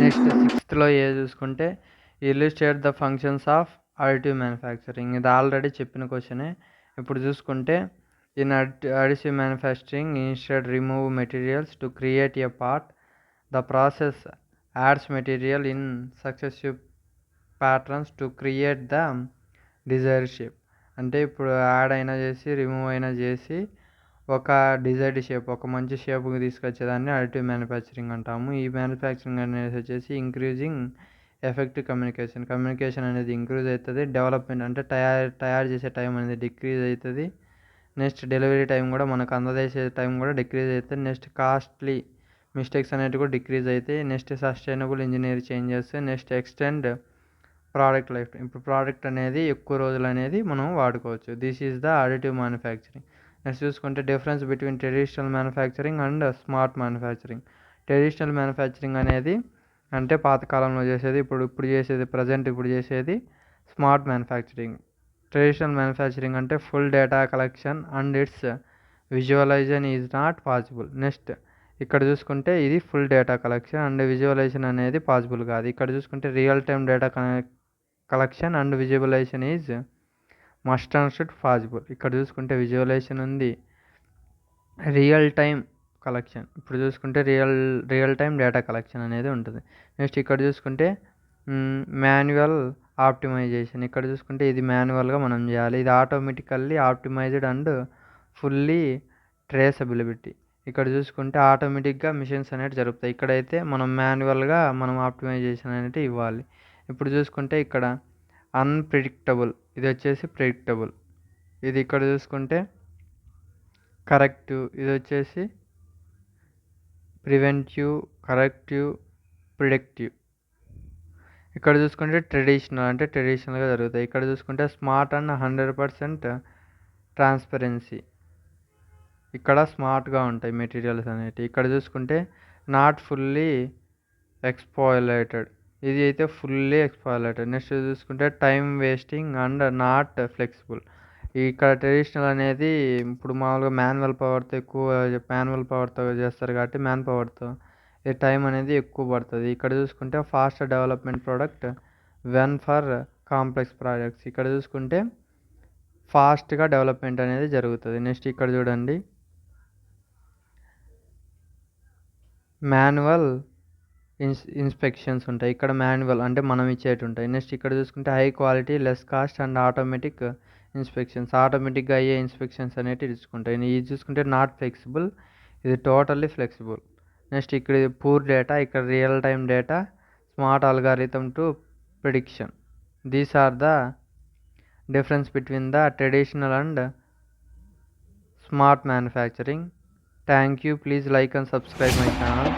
Next సిక్స్త్లో చూసుకుంటే illustrate the functions of additive manufacturing. ఇది already చెప్పిన క్వశ్చనే. ఇప్పుడు చూసుకుంటే in additive manufacturing instead remove materials to create a part. The process ads material in successive patterns to create the desired shape. అంటే ఇప్పుడు add అయినా చేసి రిమూవ్ అయినా చేసి ఒక డిజైర్డ్ షేప్, ఒక మంచి షేప్కి తీసుకొచ్చేదాన్ని అడిటివ్ మ్యానుఫ్యాక్చరింగ్ అంటాము. ఈ మ్యానుఫ్యాక్చరింగ్ అనేది వచ్చేసి ఇంక్రీజింగ్ ఎఫెక్టివ్ కమ్యూనికేషన్ అనేది ఇంక్రీజ్ అవుతుంది. డెవలప్మెంట్ అంటే తయారు చేసే టైం అనేది డిక్రీజ్ అవుతుంది. నెక్స్ట్ డెలివరీ టైం కూడా మనకు అందజేసే టైం కూడా డిక్రీజ్ అవుతుంది. నెక్స్ట్ కాస్ట్లీ మిస్టేక్స్ అనేవి కూడా డిక్రీజ్ అవుతాయి. Next sustainable engineer changes. Next extend product life. ఇప్పుడు ప్రోడక్ట్ అనేది ఎక్కువ రోజులు అనేది మనం వాడుకోవచ్చు. This is the additive manufacturing. Next చూసుకుంటే difference between traditional manufacturing and smart manufacturing. Traditional manufacturing అనేది అంటే పాతకాలంలో చేసేది, ఇప్పుడు చేసేది, ప్రజెంట్ ఇప్పుడు చేసేది స్మార్ట్ మ్యానుఫ్యాక్చరింగ్. ట్రెడిషనల్ మ్యానుఫ్యాక్చరింగ్ అంటే full data collection and its visualisation is not possible. Next ఇక్కడ చూసుకుంటే ఇది full data collection and visualisation అనేది పాసిబుల్ కాదు. ఇక్కడ చూసుకుంటే real time data collection and visualisation is must and should possible. ఇక్కడ చూసుకుంటే విజువలైజేషన్ ఉంది, రియల్ టైం కలెక్షన్. ఇప్పుడు చూసుకుంటే రియల్ టైం డేటా కలెక్షన్ అనేది ఉంటుంది. నెక్స్ట్ ఇక్కడ చూసుకుంటే మాన్యువల్ ఆప్టిమైజేషన్. ఇక్కడ చూసుకుంటే ఇది మాన్యువల్గా మనం చేయాలి. ఇది automatically optimised and fully traceability. ఇక్కడ చూసుకుంటే ఆటోమేటిక్గా మిషన్స్ అనేవి జరుగుతాయి. ఇక్కడైతే మనం మాన్యువల్గా మనం ఆప్టిమైజేషన్ అనేది ఇవ్వాలి. ఇప్పుడు చూసుకుంటే ఇక్కడ అన్ప్రిడిక్టబుల్, ఇది వచ్చేసి ప్రిడిక్టబుల్. ఇది ఇక్కడ చూసుకుంటే కరెక్టివ్, ఇది వచ్చేసి ప్రివెంటివ్, కరెక్టివ్, ప్రిడిక్టివ్. ఇక్కడ చూసుకుంటే ట్రెడిషనల్ అంటే ట్రెడిషనల్గా జరుగుతాయి. ఇక్కడ చూసుకుంటే స్మార్ట్ అండ్ 100% ట్రాన్స్పరెన్సీ. ఇక్కడ స్మార్ట్గా ఉంటాయి మెటీరియల్స్ అనేవి. ఇక్కడ చూసుకుంటే నాట్ ఫుల్లీ ఎక్స్పాయిలేటెడ్, ఇది అయితే ఫుల్లీ ఎక్స్పాయిలేటెడ్. నెక్స్ట్ చూసుకుంటే time wasting and not flexible. ఇక్కడ ట్రెడిషనల్ అనేది ఇప్పుడు మామూలుగా మాన్యువల్ పవర్తో చేస్తారు కాబట్టి మ్యాన్ పవర్తో ఈ టైం అనేది ఎక్కువ పడుతుంది. ఇక్కడ చూసుకుంటే fast development product when for complex projects. ఇక్కడ చూసుకుంటే ఫాస్ట్గా డెవలప్మెంట్ అనేది జరుగుతుంది. నెక్స్ట్ ఇక్కడ చూడండి మాన్యువల్ ఇన్స్పెక్షన్స్ ఉంటాయి. ఇక్కడ మాన్యువల్ అంటే మనం ఇచ్చేటి ఉంటాయి. నెక్స్ట్ ఇక్కడ చూసుకుంటే high quality, less cost and automatic inspections. ఆటోమేటిక్గా అయ్యే ఇన్స్పెక్షన్స్ అనేవి తీసుకుంటాయి. ఇది చూసుకుంటే నాట్ ఫ్లెక్సిబుల్, ఇది టోటల్లీ ఫ్లెక్సిబుల్. నెక్స్ట్ ఇక్కడ పూర్ డేటా, ఇక్కడ real time data, smart algorithm to prediction. These are the difference between the traditional and smart manufacturing. Thank you. Please like and subscribe my channel.